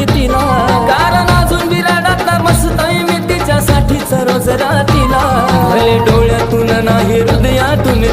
नाही तिला, कारण अजून बिराडातला मस्ताई मी तिच्यासाठीच रोज रातीला. भले डोळ्यातून नाही हृदयातून